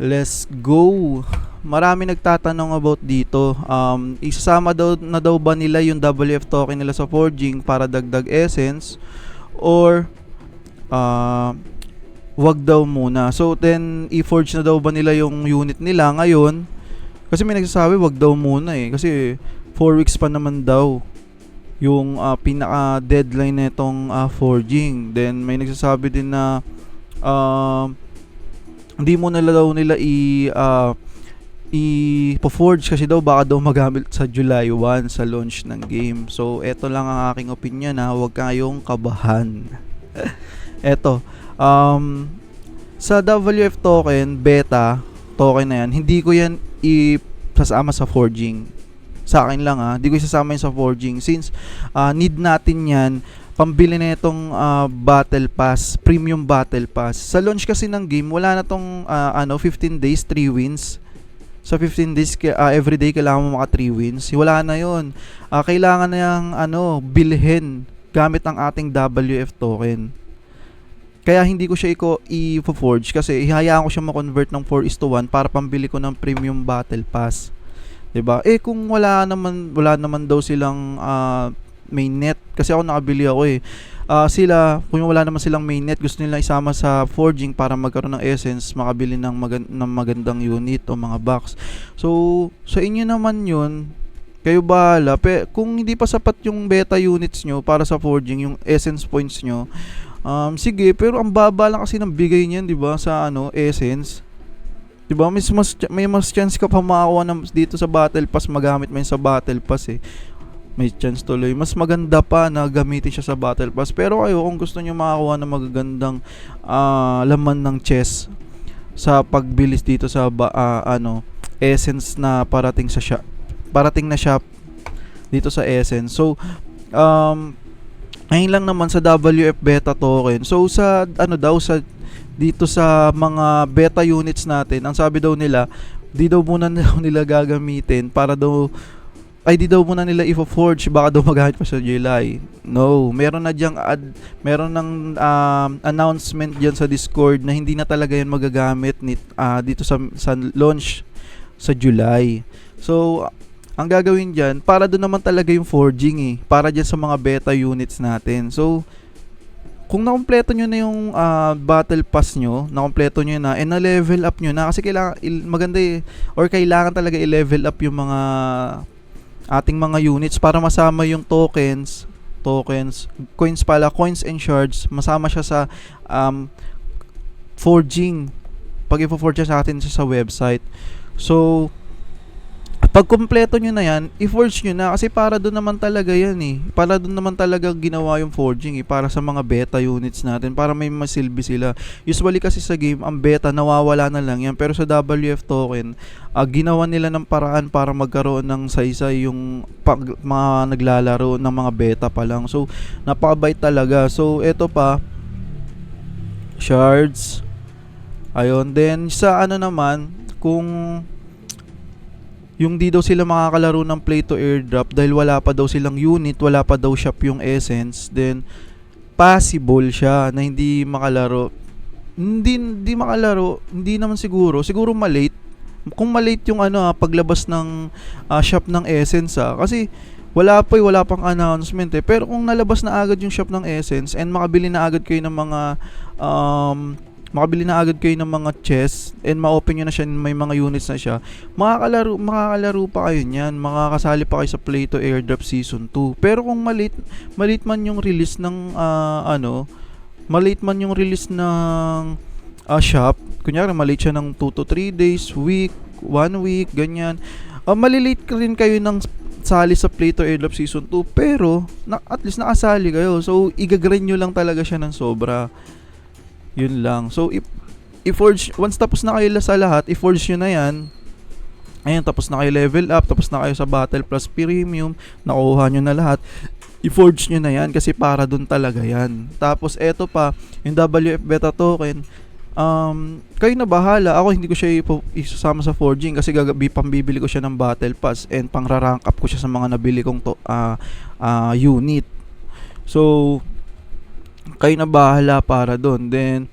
Let's go. Marami nagtatanong about dito. Isasama daw ba nila yung WF token nila sa forging para dagdag essence or wag daw muna. So then i-forge na daw ba nila yung unit nila ngayon? Kasi may nagsasabi wag daw muna kasi 4 weeks pa naman daw yung pinaka deadline nitong forging. Then may nagsasabi din na hindi mo na daw nila i-forge kasi daw baka daw magamit sa July 1 sa launch ng game. So eto lang ang aking opinion huwag kayong kabahan. Eto, sa WF token, beta token na yan, hindi ko yan isasama sa forging. Sa akin lang hindi ko isasama yan sa forging since need natin yan pambili na itong battle pass, premium battle pass. Sa launch kasi ng game, wala na tong 15 days, 3 wins. Sa 15 days, everyday kailangan mo maka 3 wins. Wala na yun. Kailangan na yung bilhin gamit ang ating WF token. Kaya hindi ko siya i-forge kasi ihayaan ko siya ma-convert ng 4:1 para pambili ko ng premium battle pass. 'Di ba? Kung wala naman daw silang mainnet kasi ako nakabili ako sila kung wala naman silang mainnet gusto nila isama sa forging para magkaroon ng essence makabili ng magandang unit o mga box. So sa inyo naman yun, kayo bahala. Kung hindi pa sapat yung beta units nyo para sa forging, yung essence points nyo, sige, pero ang baba lang kasi ng bigay niyan, 'di ba, sa essence. 'Di ba? May mas chance ka pa makakuha dito sa battle pass, magamit mo yun sa battle pass may chance tuloy. Mas maganda pa na gamitin siya sa battle pass. Pero kayo, kung gusto niyo makakuha ng magagandang laman ng chest sa pagbilis dito sa essence na parating na shop dito sa essence. So ayun lang naman sa WF beta token. So sa dito sa mga beta units natin, ang sabi daw nila, di daw muna nila gagamitin para daw di daw muna nila i-forge, baka daw magamit pa sa July. No, meron ng announcement diyan sa Discord na hindi na talaga 'yan magagamit dito sa launch sa July. So ang gagawin diyan, para doon naman talaga yung forging para diyan sa mga beta units natin. So kung nakompleto nyo na yung battle pass nyo, nakompleto nyo na, na-level up nyo na, kasi kailangan, maganda or kailangan talaga i-level up yung mga ating mga units para masama yung coins and shards, masama siya sa forging, pag i-forge sa atin sa website. So pag kumpleto nyo na yan, i-forge nyo na kasi para doon naman talaga yan para doon naman talaga ginawa yung forging para sa mga beta units natin, para may masilbi sila. Usually kasi sa game, ang beta nawawala na lang yan, pero sa WF token ginawa nila ng paraan para magkaroon ng saysay yung mga naglalaro ng mga beta pa lang. So napakabait talaga. So eto pa, shards, ayun. Then sa naman, kung yung di daw sila makakalaro ng play to airdrop dahil wala pa daw silang unit, wala pa daw shop yung essence, then possible siya na hindi makalaro. Hindi makalaro, hindi naman siguro malate. Kung malate yung paglabas ng shop ng essence kasi wala pang announcement pero kung nalabas na agad yung shop ng essence and makabili na agad kayo ng mga chests and ma-open nyo na siya, may mga units na siya, makakalaro pa kayo niyan, makakasali pa kayo sa Play to Airdrop Season 2. Pero kung maliit man yung release ng shop, kunyari maliit siya ng 2 to 3 days, week, 1 week, ganyan, malilate rin kayo ng sali sa Play to Airdrop Season 2, pero at least nakasali kayo. So igagrind nyo lang talaga siya ng sobra. Yun lang. So i-forge, once tapos na kayo sa lahat, i-forge nyo na yan. Ayun, tapos na kayo level up, tapos na kayo sa Battle Plus Premium, nakuha nyo na lahat, i-forge nyo na yan kasi para dun talaga yan. Tapos eto pa, yung WF beta token, kayo na bahala. Ako hindi ko siya isasama sa forging kasi pambibili ko siya ng Battle Pass and pang-rank up ko siya sa mga nabili kong unit. So kayo na bahala para doon. Then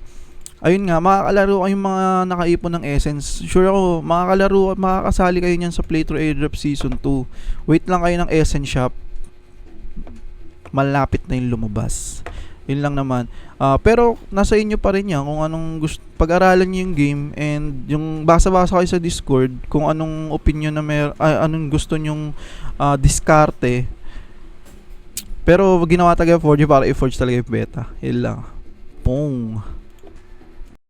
Ayun nga, makakalaro kayong mga nakaipon ng Essence. Sure ako, makakalaro at makakasali kayo niyan sa Playthrough Airdrop Season 2. Wait lang kayo ng Essence Shop. Malapit na yung lumabas. Yun lang naman. Pero nasa inyo pa rin yan kung anong gusto, pag-aralan niyo yung game and yung basa-basa kayo sa Discord kung anong opinion na anong gusto nyong diskarte. Pero ginawa talaga 4G para i-forge talaga yung beta. Yun lang. Pong.